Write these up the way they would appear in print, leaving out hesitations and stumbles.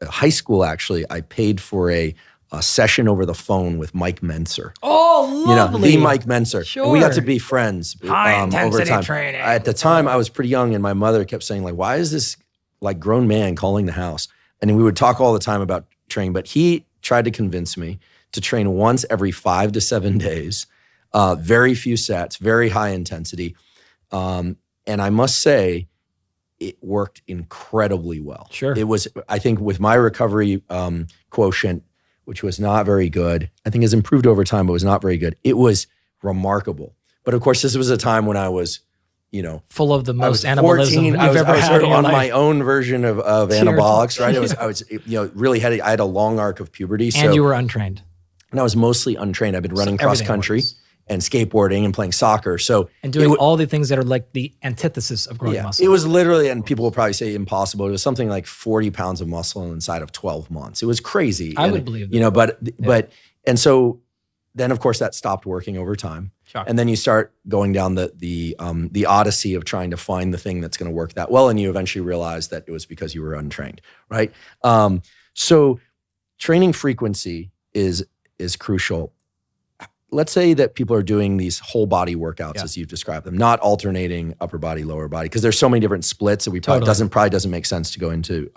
in high school, actually, I paid for a session over the phone with Mike Menser. Oh, lovely. The Mike Menser. Sure. And we got to be friends over time. Training. At the time, I was pretty young, and my mother kept saying, like, why is this like grown man calling the house? And we would talk all the time about training, but he tried to convince me to train once every 5 to 7 days, very few sets, very high intensity. And I must say, it worked incredibly well. Sure. It was, I think with my recovery quotient, which was not very good, I think has improved over time, but was not very good. It was remarkable. But of course, this was a time when I was, full of the most anabolism you've ever had in your on life. my own version of anabolics, right? I was really I had a long arc of puberty. And you were untrained. And I was mostly untrained. I've been running cross country and skateboarding and playing soccer. And doing all the things that are like the antithesis of growing muscle. It was literally, and people will probably say impossible, it was something like 40 pounds of muscle inside of 12 months. It was crazy. I would believe that. And so then of course that stopped working over time. Shocking. And then you start going down the odyssey of trying to find the thing that's going to work that well. And you eventually realize that it was because you were untrained, right? So training frequency is crucial. Let's say that people are doing these whole body workouts as you've described them, not alternating upper body, lower body, because there's so many different splits that probably doesn't make sense to go into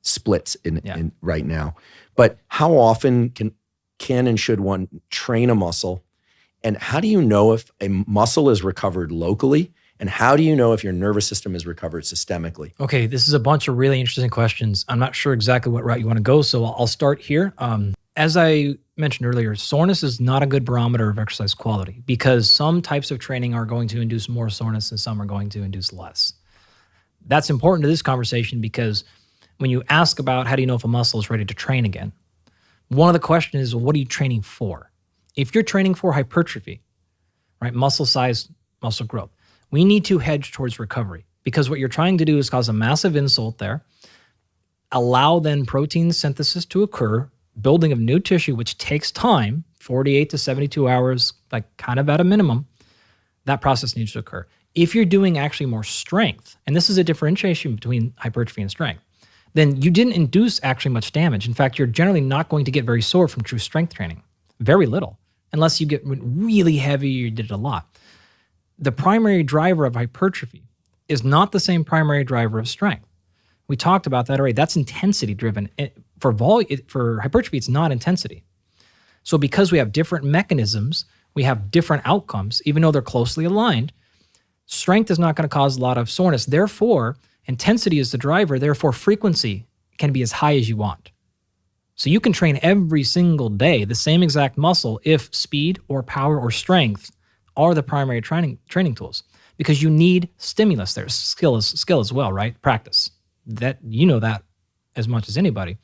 splits in right now. But how often can and should one train a muscle? And how do you know if a muscle is recovered locally? And how do you know if your nervous system is recovered systemically? Okay, this is a bunch of really interesting questions. I'm not sure exactly what route you want to go, so I'll start here. As I mentioned earlier, soreness is not a good barometer of exercise quality because some types of training are going to induce more soreness and some are going to induce less. That's important to this conversation because when you ask about how do you know if a muscle is ready to train again, one of the questions is, well, what are you training for? If you're training for hypertrophy, right, muscle size, muscle growth, we need to hedge towards recovery because what you're trying to do is cause a massive insult there, allow then protein synthesis to occur, building of new tissue, which takes time, 48 to 72 hours, like kind of at a minimum, that process needs to occur. If you're doing actually more strength, and this is a differentiation between hypertrophy and strength, then you didn't induce actually much damage. In fact, you're generally not going to get very sore from true strength training. Very little, unless you get really heavy or you did it a lot. The primary driver of hypertrophy is not the same primary driver of strength. We talked about that already. That's intensity driven. For hypertrophy, it's not intensity. So because we have different mechanisms, we have different outcomes, even though they're closely aligned, strength is not going to cause a lot of soreness. Therefore, intensity is the driver. Therefore, frequency can be as high as you want. So you can train every single day the same exact muscle if speed or power or strength are the primary training tools because you need stimulus there. Skill as well, right? Practice. That you know that as much as anybody.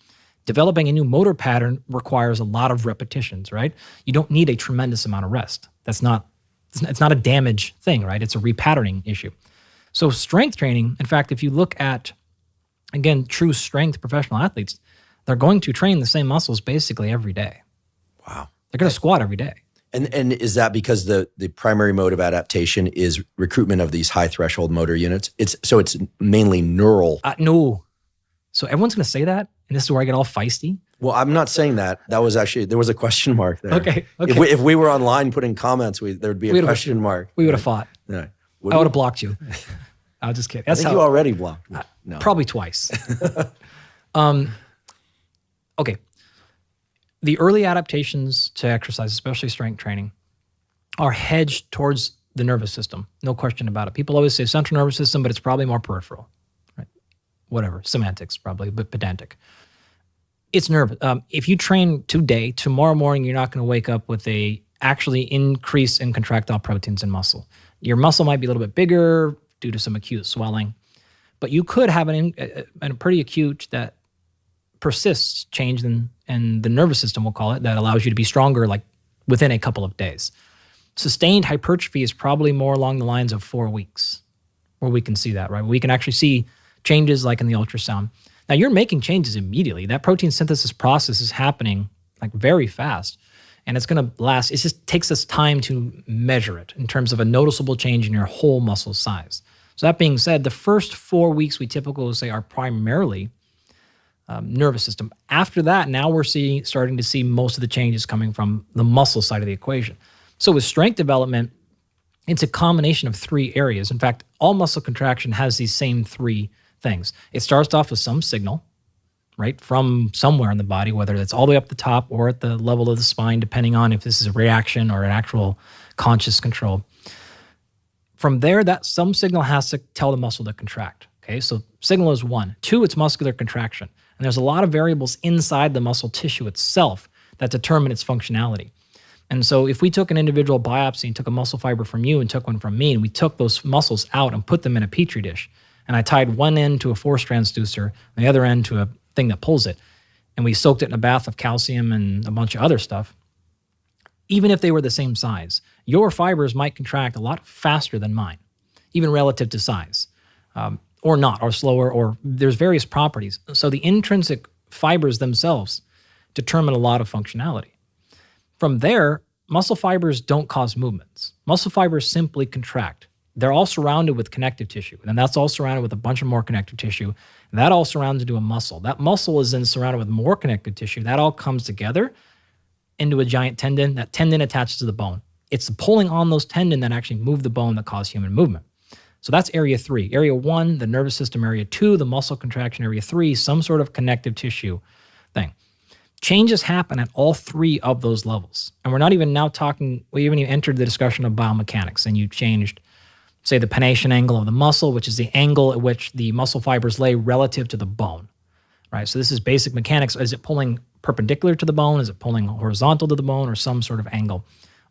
Developing a new motor pattern requires a lot of repetitions, right? You don't need a tremendous amount of rest. It's not a damage thing, right? It's a repatterning issue. So strength training, in fact, if you look at, again, true strength professional athletes, they're going to train the same muscles basically every day. Wow. They're going to squat every day. And is that because the primary mode of adaptation is recruitment of these high threshold motor units? It's mainly neural. No. So everyone's going to say that, and this is where I get all feisty. Well, I'm not saying that. That was actually, there was a question mark there. Okay. If we were online putting comments, there would be a question mark. We would have fought. Yeah. I would have blocked you. I was just kidding. I think you already blocked me. No. Probably twice. Okay. The early adaptations to exercise, especially strength training, are hedged towards the nervous system. No question about it. People always say central nervous system, but it's probably more peripheral. Right? Whatever. Semantics, probably, but pedantic. It's nervous. If you train today, tomorrow morning, you're not going to wake up with a actually increase in contractile proteins in muscle. Your muscle might be a little bit bigger due to some acute swelling, but you could have a pretty acute that persists change in the nervous system, we'll call it, that allows you to be stronger like within a couple of days. Sustained hypertrophy is probably more along the lines of 4 weeks where we can see that, right? We can actually see changes like in the ultrasound. Now you're making changes immediately. That protein synthesis process is happening like very fast and it's going to last. It just takes us time to measure it in terms of a noticeable change in your whole muscle size. So that being said, the first 4 weeks we typically say are primarily nervous system. After that, now we're starting to see most of the changes coming from the muscle side of the equation. So with strength development, it's a combination of three areas. In fact, all muscle contraction has these same three things. It starts off with some signal, right, from somewhere in the body, whether it's all the way up the top or at the level of the spine, depending on if this is a reaction or an actual conscious control. From there, that some signal has to tell the muscle to contract. Okay, so signal is one. Two, it's muscular contraction. And there's a lot of variables inside the muscle tissue itself that determine its functionality. And so if we took an individual biopsy and took a muscle fiber from you and took one from me, and we took those muscles out and put them in a petri dish, and I tied one end to a force transducer and the other end to a thing that pulls it, and we soaked it in a bath of calcium and a bunch of other stuff, even if they were the same size, your fibers might contract a lot faster than mine, even relative to size, or not, or slower, or there's various properties. So the intrinsic fibers themselves determine a lot of functionality. From there, muscle fibers don't cause movements. Muscle fibers simply contract. They're all surrounded with connective tissue, and that's all surrounded with a bunch of more connective tissue. And that all surrounds into a muscle. That muscle is then surrounded with more connective tissue. That all comes together into a giant tendon. That tendon attaches to the bone. It's the pulling on those tendon that actually move the bone that cause human movement. So that's area 3. Area 1, the nervous system. Area 2, the muscle contraction. Area 3, some sort of connective tissue thing. Changes happen at all 3 of those levels. And we're not even now talking, we haven't even entered the discussion of biomechanics, and you changed, say, the pennation angle of the muscle, which is the angle at which the muscle fibers lay relative to the bone, right? So this is basic mechanics. Is it pulling perpendicular to the bone? Is it pulling horizontal to the bone, or some sort of angle?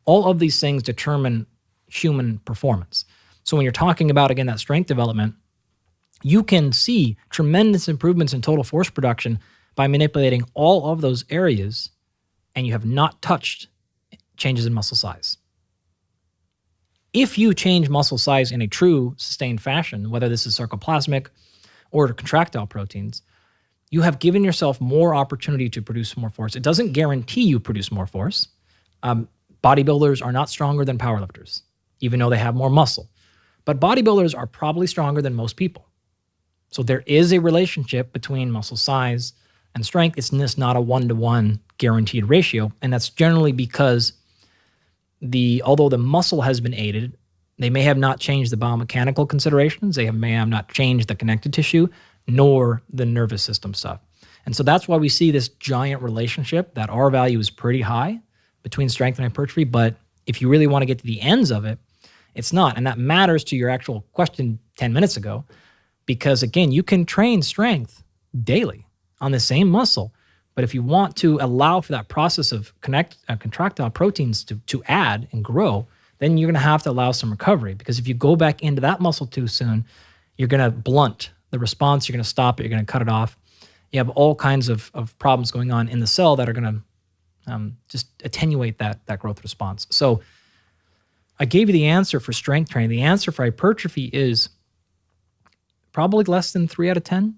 All of these things determine human performance. So when you're talking about, again, that strength development, you can see tremendous improvements in total force production by manipulating all of those areas, and you have not touched changes in muscle size. If you change muscle size in a true sustained fashion, whether this is sarcoplasmic or contractile proteins, you have given yourself more opportunity to produce more force. It doesn't guarantee you produce more force. Bodybuilders are not stronger than powerlifters, even though they have more muscle. But bodybuilders are probably stronger than most people. So there is a relationship between muscle size and strength. It's just not a one-to-one guaranteed ratio. And that's generally because although the muscle has been aided, they may have not changed the biomechanical considerations. They may have not changed the connective tissue, nor the nervous system stuff. And so that's why we see this giant relationship that R value is pretty high between strength and hypertrophy. But if you really want to get to the ends of it, it's not. And that matters to your actual question 10 minutes ago, because again, you can train strength daily on the same muscle. But if you want to allow for that process of contractile proteins to add and grow, then you're going to have to allow some recovery. Because if you go back into that muscle too soon, you're going to blunt the response. You're going to stop it. You're going to cut it off. You have all kinds of problems going on in the cell that are going to just attenuate that growth response. So I gave you the answer for strength training. The answer for hypertrophy is probably less than 3 out of 10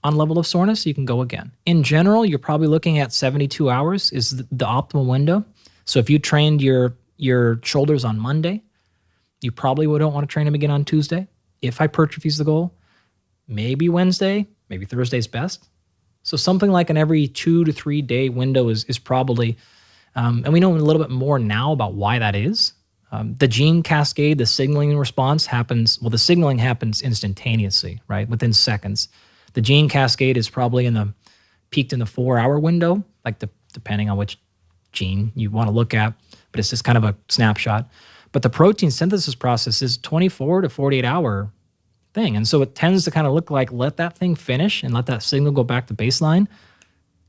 on level of soreness. You can go again. In general, you're probably looking at 72 hours is the optimal window. So if you trained your shoulders on Monday, you probably don't want to train them again on Tuesday. If hypertrophy is the goal, maybe Wednesday, maybe Thursday's best. So something like an every 2 to 3 day window is probably, and we know a little bit more now about why that is. The gene cascade, the signaling response the signaling happens instantaneously, right? Within seconds. The gene cascade is probably peaked in the 4-hour window, depending on which gene you want to look at, but it's just kind of a snapshot. But the protein synthesis process is 24 to 48 hour thing. And so it tends to kind of look like, let that thing finish and let that signal go back to baseline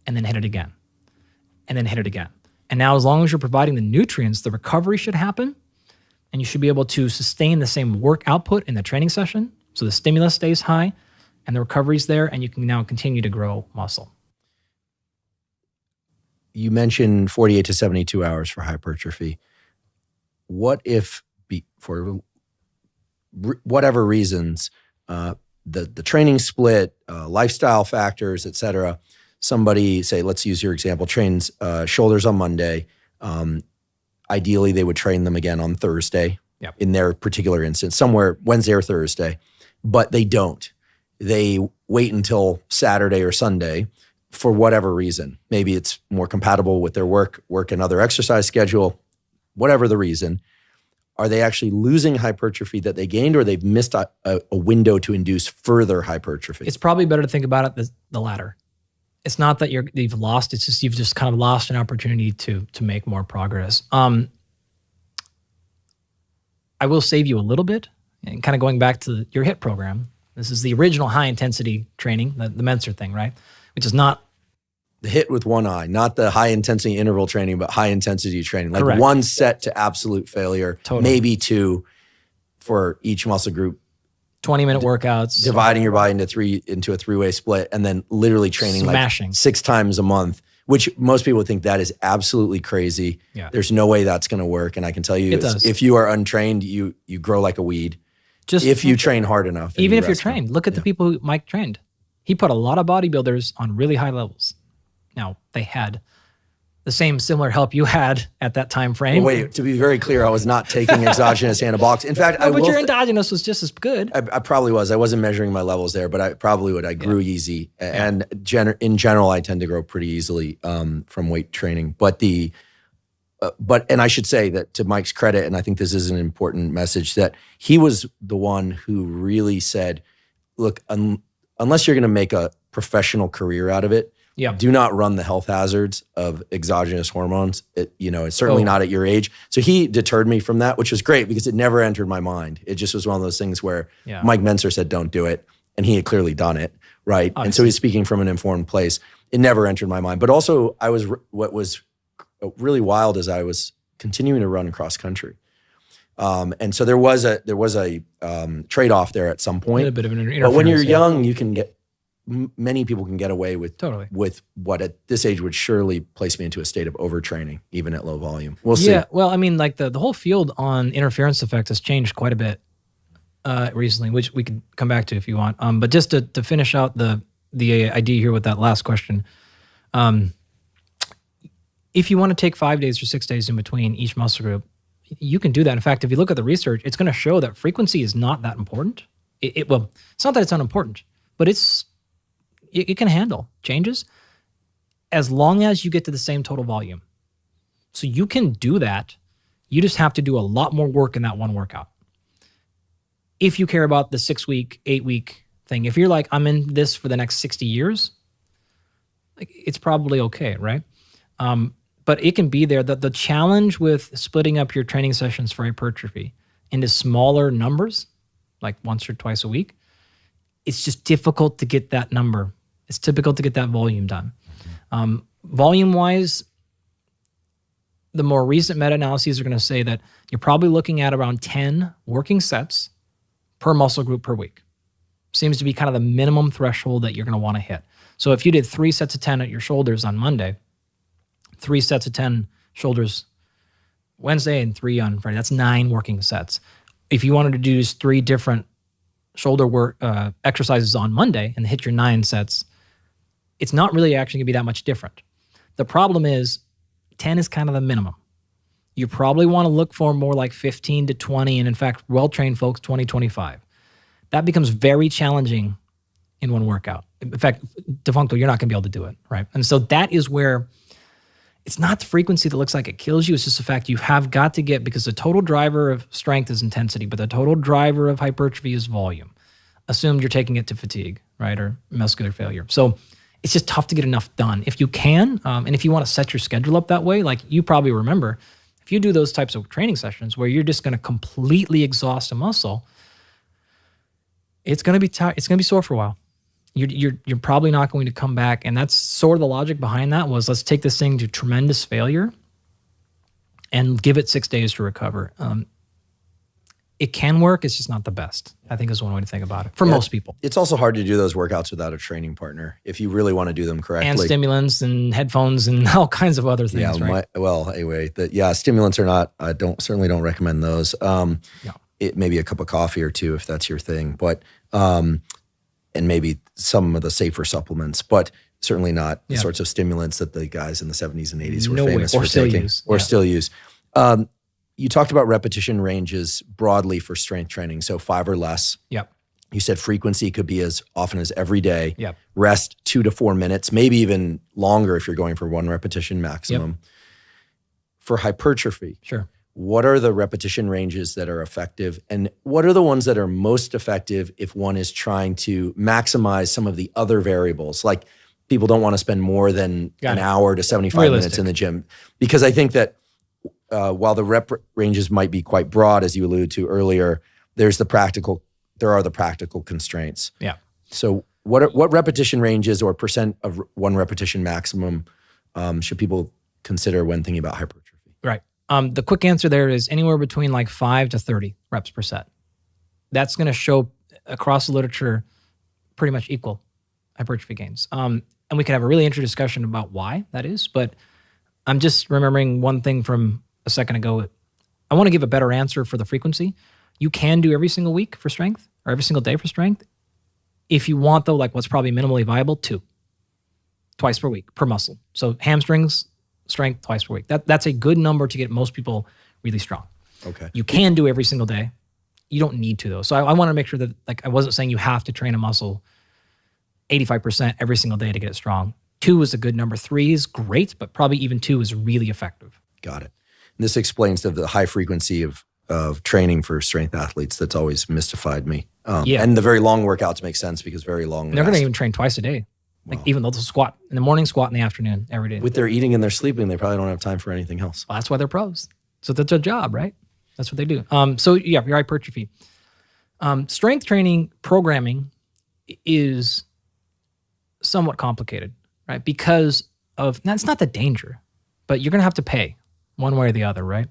and then hit it again and then hit it again. And now as long as you're providing the nutrients, the recovery should happen and you should be able to sustain the same work output in the training session. So the stimulus stays high and the recovery's there and you can now continue to grow muscle. You mentioned 48 to 72 hours for hypertrophy. What if, for whatever reasons, the training split, lifestyle factors, et cetera, somebody, say, let's use your example, trains shoulders on Monday. Ideally, they would train them again on Thursday. Yep. In their particular instance, somewhere Wednesday or Thursday, but they don't. They wait until Saturday or Sunday for whatever reason, maybe it's more compatible with their work and other exercise schedule, whatever the reason, are they actually losing hypertrophy that they gained, or they've missed a window to induce further hypertrophy? It's probably better to think about it the latter. It's not that you've lost, it's just you've just kind of lost an opportunity to make more progress. I will save you a little bit, and kind of going back to your HIIT program. This is the original high intensity training, the Mentor thing, right? Which is not the HIIT with one eye, not the high intensity interval training, but high intensity training. Like correct. One set to absolute failure, totally. Maybe two for each muscle group. 20-minute workouts. Dividing your body into a three-way split, and then literally training smashing. Like 6 times a month, which most people think that is absolutely crazy. Yeah. There's no way that's going to work. And I can tell you, if you are untrained, you grow like a weed. Just if you train hard enough. Even if you're trained. Look at the people who Mike trained. He put a lot of bodybuilders on really high levels. Now, they had the same similar help you had at that time frame. Well, wait, to be very clear, I was not taking exogenous anabolics. In fact, but your endogenous was just as good. I probably was. I wasn't measuring my levels there, but I probably would. I grew easy. And in general, I tend to grow pretty easily from weight training. But and I should say that to Mike's credit, and I think this is an important message, that he was the one who really said, look, unless you're going to make a professional career out of it, do not run the health hazards of exogenous hormones. It's certainly not at your age. So he deterred me from that, which was great because it never entered my mind. It just was one of those things where Mike Mentor said, don't do it. And he had clearly done it, right? Obviously. And so he's speaking from an informed place. It never entered my mind. But also what was really wild is I was continuing to run cross country. And so there was a trade-off there at some point. A bit of an interference. But when you're young, you can many people can get away with with what at this age would surely place me into a state of overtraining, even at low volume. We'll see. Yeah, well, I mean, like the whole field on interference effect has changed quite a bit recently, which we could come back to if you want. But just to finish out the idea here with that last question, if you want to take 5 days or 6 days in between each muscle group, you can do that. In fact, if you look at the research, it's going to show that frequency is not that important. Well, it's not that it's unimportant, but it can handle changes as long as you get to the same total volume. So you can do that. You just have to do a lot more work in that one workout. If you care about the 6-week, 8-week thing, if you're like, I'm in this for the next 60 years, it's probably okay, right? But it can be there. The challenge with splitting up your training sessions for hypertrophy into smaller numbers, like once or twice a week, it's just difficult to get that number. It's difficult to get that volume done. Volume-wise, the more recent meta-analyses are going to say that you're probably looking at around 10 working sets per muscle group per week. Seems to be kind of the minimum threshold that you're going to want to hit. So if you did 3 sets of 10 at your shoulders on Monday, 3 sets of 10 shoulders Wednesday, and 3 on Friday, that's 9 working sets. If you wanted to do 3 different shoulder work exercises on Monday and hit your 9 sets, it's not really actually going to be that much different. The problem is 10 is kind of the minimum. You probably want to look for more like 15 to 20, and in fact, well-trained folks, 20, 25. That becomes very challenging in one workout. In fact, defuncto, you're not going to be able to do it, right? And so that is where it's not the frequency that looks like it kills you. It's just the fact you have got to get, because the total driver of strength is intensity, but the total driver of hypertrophy is volume. Assumed you're taking it to fatigue, right, or muscular failure. So it's just tough to get enough done. If you can, and if you want to set your schedule up that way, like you probably remember, if you do those types of training sessions where you're just going to completely exhaust a muscle, it's going to be tight. It's going to be sore for a while. You're probably not going to come back. And that's sort of the logic behind that was, let's take this thing to tremendous failure and give it 6 days to recover. It can work. It's just not the best, I think, is one way to think about it for most people. It's also hard to do those workouts without a training partner if you really want to do them correctly. And stimulants and headphones and all kinds of other things, right? Stimulants are not, I certainly don't recommend those. It maybe a cup of coffee or two if that's your thing, but and maybe some of the safer supplements, but certainly not the sorts of stimulants that the guys in the 70s and 80s were famous for taking or still use. You talked about repetition ranges broadly for strength training, so 5 or less. Yep. You said frequency could be as often as every day. Yep. Rest 2 to 4 minutes, maybe even longer if you're going for 1 repetition maximum. Yep. For hypertrophy, Sure. what are the repetition ranges that are effective? And what are the ones that are most effective if one is trying to maximize some of the other variables? Like people don't want to spend more than an hour to 75 minutes in the gym. Because I think that while the rep ranges might be quite broad, as you alluded to earlier, there are the practical constraints. Yeah. So what repetition ranges or percent of 1 repetition maximum should people consider when thinking about hypertrophy? Right. The quick answer there is anywhere between like 5 to 30 reps per set. That's going to show across the literature pretty much equal hypertrophy gains. And we can have a really interesting discussion about why that is, but I'm just remembering one thing from a second ago. I want to give a better answer for the frequency. You can do every single week for strength or every single day for strength. If you want though, like what's probably minimally viable, 2, twice per week per muscle. So hamstrings, strength twice per week. That's a good number to get most people really strong. Okay. You can do every single day. You don't need to though. So I want to make sure that like I wasn't saying you have to train a muscle 85% every single day to get it strong. 2 is a good number. 3 is great, but probably even 2 is really effective. Got it. And this explains the high frequency of training for strength athletes that's always mystified me. And the very long workouts make sense because very long. And they're going to even train twice a day. Like even though they'll squat in the morning, squat in the afternoon, every day. With their eating and their sleeping, they probably don't have time for anything else. Well, that's why they're pros. So that's their job, right? That's what they do. So yeah, your hypertrophy. Strength training programming is somewhat complicated, right? Because of, that's not the danger, but you're going to have to pay one way or the other, right?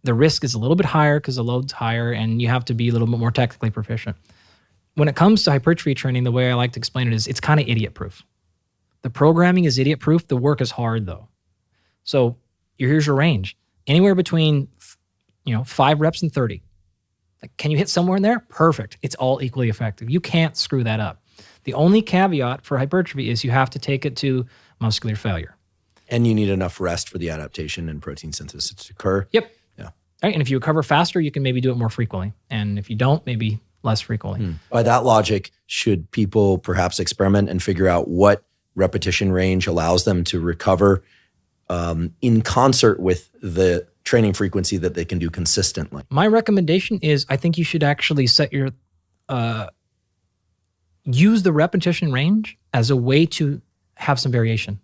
The risk is a little bit higher because the load's higher and you have to be a little bit more technically proficient. When it comes to hypertrophy training, the way I like to explain it is it's kind of idiot-proof. The programming is idiot-proof. The work is hard, though. So here's your range. Anywhere between 5 reps and 30. Like, can you hit somewhere in there? Perfect. It's all equally effective. You can't screw that up. The only caveat for hypertrophy is you have to take it to muscular failure. And you need enough rest for the adaptation and protein synthesis to occur. Yep. Yeah. All right. And if you recover faster, you can maybe do it more frequently. And if you don't, maybe less frequently. By that logic, should people perhaps experiment and figure out what repetition range allows them to recover in concert with the training frequency that they can do consistently? My recommendation is I think you should actually set your, use the repetition range as a way to have some variation.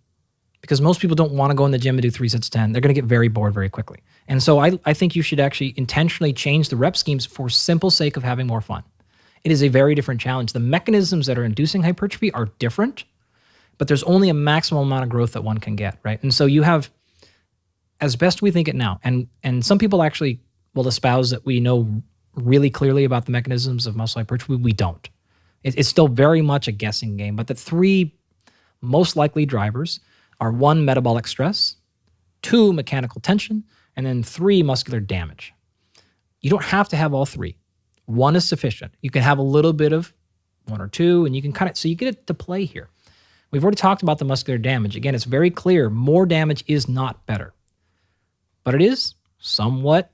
Because most people don't want to go in the gym and do 3 sets of 10. They're going to get very bored very quickly. And so I think you should actually intentionally change the rep schemes for simple sake of having more fun. It is a very different challenge. The mechanisms that are inducing hypertrophy are different, but there's only a maximum amount of growth that one can get, right? And so you have, as best we think it now, and some people actually will espouse that we know really clearly about the mechanisms of muscle hypertrophy. We don't. It's still very much a guessing game, but the 3 most likely drivers are 1, metabolic stress, 2, mechanical tension, and then 3, muscular damage. You don't have to have all 3. 1 is sufficient. You can have a little bit of 1 or 2, and you can so you get it to play here. We've already talked about the muscular damage. Again, it's very clear more damage is not better, but it is somewhat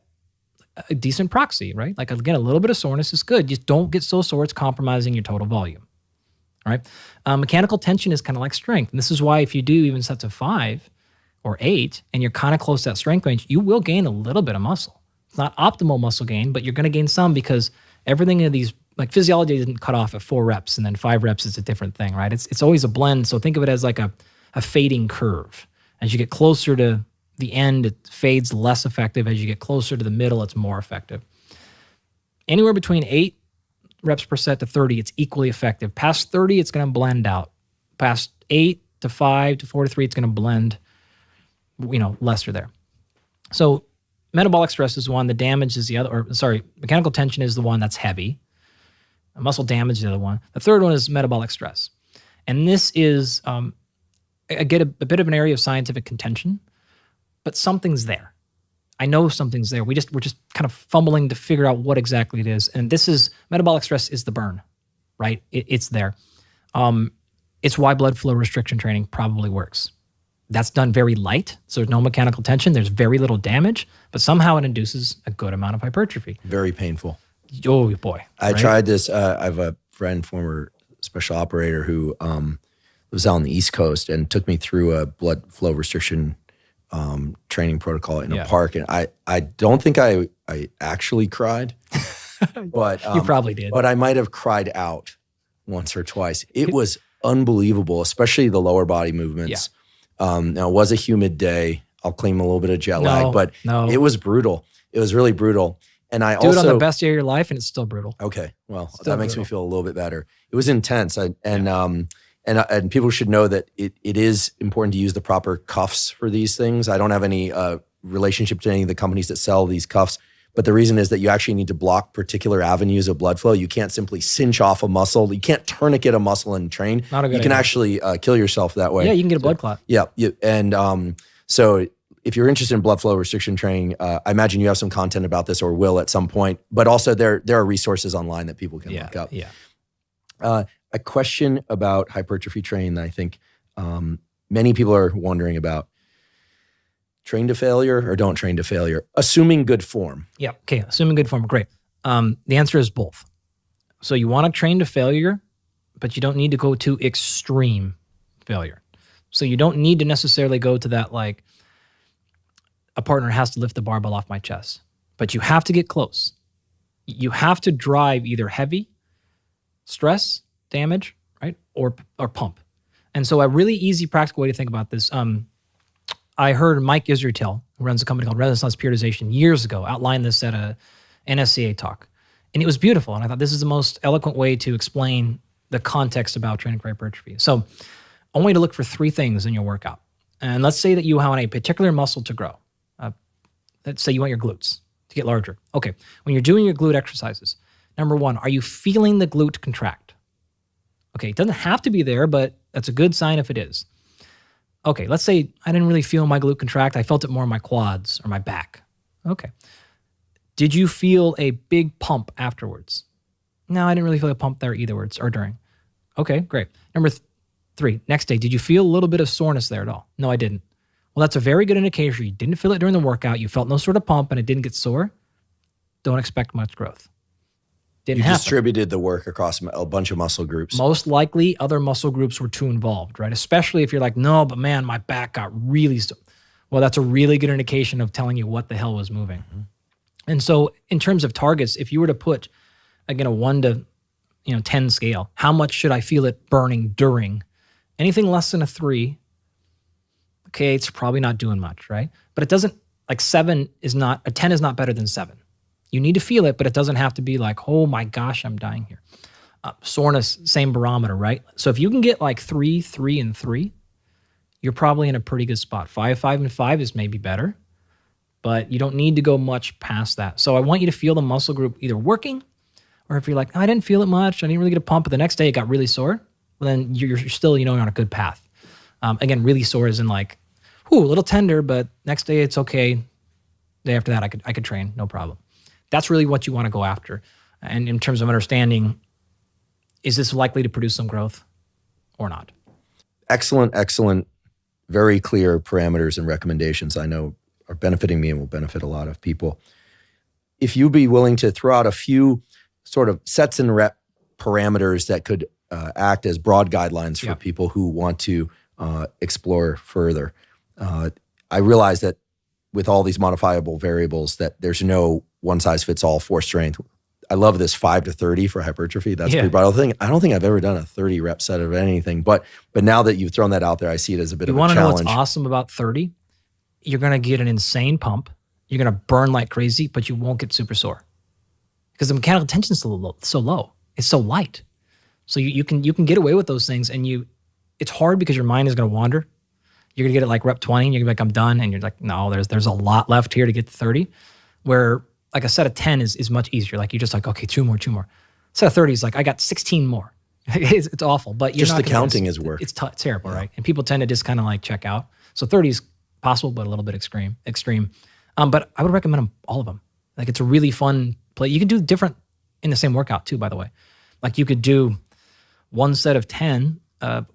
a decent proxy, right? Like again, a little bit of soreness is good. Just don't get so sore it's compromising your total volume. All right. Mechanical tension is kind of like strength. And this is why if you do even sets of 5 or 8 and you're kind of close to that strength range, you will gain a little bit of muscle. It's not optimal muscle gain, but you're going to gain some because everything in these, like physiology isn't cut off at 4 reps and then 5 reps is a different thing, right? It's always a blend. So think of it as like a fading curve. As you get closer to the end, it fades less effective. As you get closer to the middle, it's more effective. Anywhere between 8 reps per set to 30, it's equally effective. Past 30, it's going to blend out. Past 8 to 5 to 4 to 3, it's going to blend, lesser there. So metabolic stress is one. The damage is the other, mechanical tension is the one that's heavy. Muscle damage is the other one. The third one is metabolic stress. And this is, I get a bit of an area of scientific contention, but something's there. I know something's there. We're just kind of fumbling to figure out what exactly it is. And this is, metabolic stress is the burn, right? It's there. It's why blood flow restriction training probably works. That's done very light, so there's no mechanical tension. There's very little damage, but somehow it induces a good amount of hypertrophy. Very painful. Oh boy. I tried this. I have a friend, former special operator, who was out on the East Coast and took me through a blood flow restriction training protocol in a park. And I don't think I actually cried, but you probably did. But I might have cried out once or twice. It was unbelievable, especially the lower body movements. Now, it was a humid day. I'll claim a little bit of jet lag, but it was brutal. It was really brutal. And I do it on the best day of your life, and it's still brutal. Okay, well, that makes me feel a little bit better. It was intense, and people should know that it is important to use the proper cuffs for these things. I don't have any relationship to any of the companies that sell these cuffs, but the reason is that you actually need to block particular avenues of blood flow. You can't simply cinch off a muscle. You can't tourniquet a muscle and train. Not a good You can idea. actually kill yourself that way. Yeah, you can get a blood clot. Yeah, so if you're interested in blood flow restriction training, I imagine you have some content about this or will at some point. But also there are resources online that people can look up. Yeah. A question about hypertrophy training that I think many people are wondering about. Train to failure or don't train to failure? Assuming good form. Yeah. Okay. Assuming good form. Great. The answer is both. So you want to train to failure, but you don't need to go to extreme failure. So you don't need to necessarily go to that, like, a partner has to lift the barbell off my chest, but you have to get close. You have to drive either heavy, stress, damage, right? Or pump. And so a really easy practical way to think about this, I heard Mike Israetel, who runs a company called Renaissance Periodization, years ago, outline this at a NSCA talk. And it was beautiful. And I thought this is the most eloquent way to explain the context about training for hypertrophy. So I want you to look for three things in your workout. And let's say that you want a particular muscle to grow. Let's say you want your glutes to get larger. Okay, when you're doing your glute exercises, number one, are you feeling the glute contract? Okay, it doesn't have to be there, but that's a good sign if it is. Okay, let's say I didn't really feel my glute contract. I felt it more in my quads or my back. Okay. Did you feel a big pump afterwards? No, I didn't really feel a pump there either or during. Okay, great. Number three, next day, did you feel a little bit of soreness there at all? No, I didn't. Well, that's a very good indication. You didn't feel it during the workout. You felt no sort of pump and it didn't get sore. Don't expect much growth. Didn't happen. Distributed the work across a bunch of muscle groups. Most likely other muscle groups were too involved, right? Especially if you're like, no, but man, my back got really well, that's a really good indication of telling you what the hell was moving. Mm-hmm. And so in terms of targets, if you were to put, again, a 1 to 10 scale, how much should I feel it burning during? Anything less than a 3, okay, it's probably not doing much, right? But it doesn't, like 10 is not better than 7. You need to feel it, but it doesn't have to be like, oh my gosh, I'm dying here. Soreness, same barometer, right? So if you can get like 3, 3, and 3, you're probably in a pretty good spot. 5, 5, and 5 is maybe better, but you don't need to go much past that. So I want you to feel the muscle group either working, or if you're like, I didn't feel it much, I didn't really get a pump, but the next day it got really sore, well then you're still, you're on a good path. Again, really sore is in like, a little tender, but next day it's okay. Day after that, I could train, no problem. That's really what you want to go after. And in terms of understanding, is this likely to produce some growth or not? Excellent, very clear parameters and recommendations I know are benefiting me and will benefit a lot of people. If you'd be willing to throw out a few sort of sets and rep parameters that could act as broad guidelines for people who want to explore further. I realize that with all these modifiable variables that there's no one size fits all for strength. I love this 5 to 30 for hypertrophy. That's pretty broad thing. I don't think I've ever done a 30 rep set of anything, but now that you've thrown that out there, I see it as a bit of a challenge. You want to know what's awesome about 30? You're going to get an insane pump. You're going to burn like crazy, but you won't get super sore because the mechanical tension is so low. It's so light. So you can get away with those things, and it's hard because your mind is going to wander. You're going to get it like rep 20 and you're going to be like, I'm done. And you're like, no, there's a lot left here to get to 30, where like a set of 10 is much easier. Like you're just like, okay, 2 more. Set of 30 is like, I got 16 more. It's awful, but you're just not the counting is work. It's terrible, right? And people tend to just kind of like check out. So 30 is possible, but a little bit extreme. But I would recommend all of them. Like it's a really fun play. You can do different in the same workout too, by the way. Like you could do one set of 10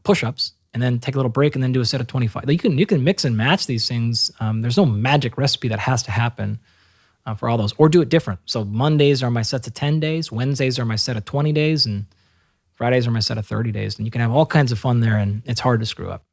push-ups and then take a little break and then do a set of 25. Like you can mix and match these things. There's no magic recipe that has to happen. for all those, or do it different. So Mondays are my sets of 10 days, Wednesdays are my set of 20 days, and Fridays are my set of 30 days. And you can have all kinds of fun there, and it's hard to screw up.